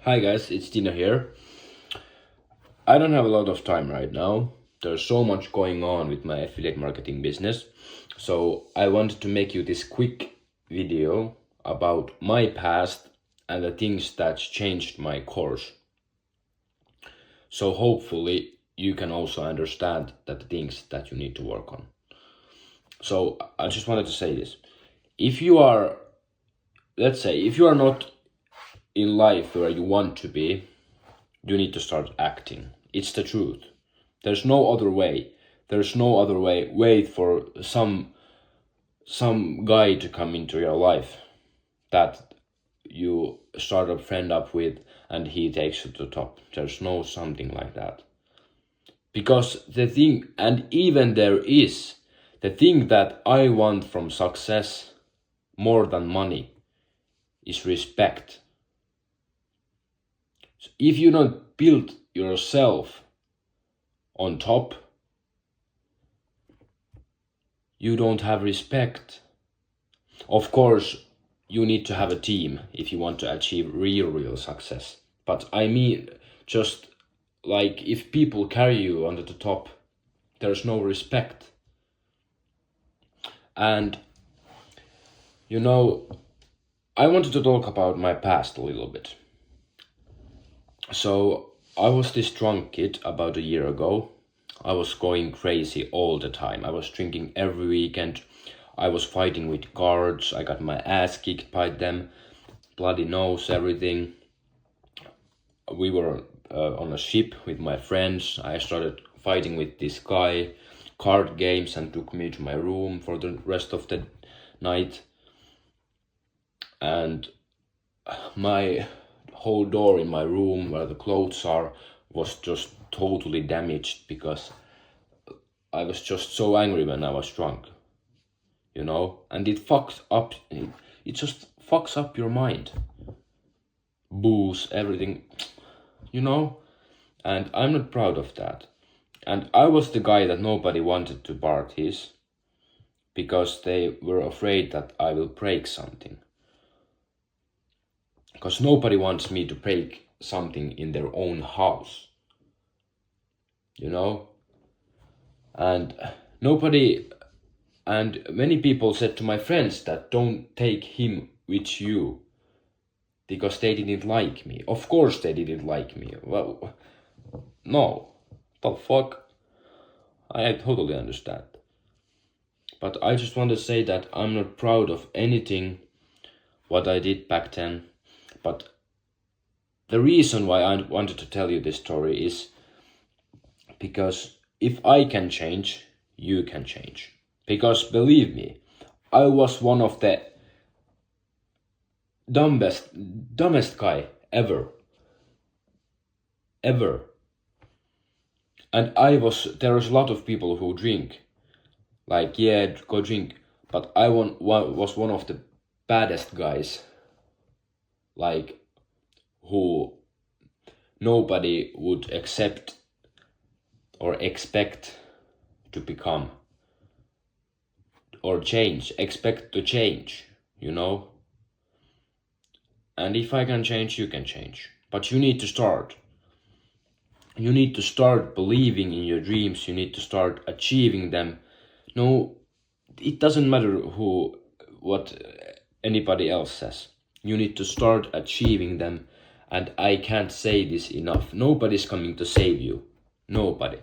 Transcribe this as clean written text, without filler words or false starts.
Hi guys, it's Tina here. I don't have a lot of time right now. There's so much going on with my affiliate marketing business. So I wanted to make you this quick video about my past and the things that changed my course. So hopefully you can also understand that the things that you need to work on. So I just wanted to say this. If you are, let's say, if you are not in life where you want to be, you need to start acting. It's the truth. There's no other way. There's no other way. Wait for some guy to come into your life that you start a friend up with and he takes you to the top. There's no something like that. Because the thing, and even there is, the thing that I want from success more than money is respect. So if you don't build yourself on top, you don't have respect. Of course, you need to have a team if you want to achieve real success. But I mean, just like if people carry you onto the top, there's no respect. And I wanted to talk about my past a little bit. So I was this drunk kid about a year ago. I was going crazy all the time. I was drinking every weekend. I was fighting with guards. I got my ass kicked by them. Bloody nose, everything. We were on a ship with my friends. I started fighting with this guy, card games, and took me to my room for the rest of the night. And my whole door in my room where the clothes are was just totally damaged because I was just so angry when I was drunk, and it fucks up, it just fucks up your mind. Booze, everything, and I'm not proud of that. And I was the guy that nobody wanted to parties because they were afraid that I will break something. Because nobody wants me to break something in their own house. And many people said to my friends that don't take him with you because they didn't like me. Of course they didn't like me. Well, no, the fuck? I totally understand. But I just want to say that I'm not proud of anything what I did back then. But the reason why I wanted to tell you this story is because if I can change, you can change. Because believe me, I was one of the dumbest guy ever. And there was a lot of people who drink. Like, yeah, go drink. But I was one of the baddest guys. Like, who nobody would accept or expect to become or change, expect to change, And if I can change, you can change. But you need to start. You need to start believing in your dreams. You need to start achieving them. No, it doesn't matter what anybody else says. You need to start achieving them. And I can't say this enough. Nobody's coming to save you. Nobody.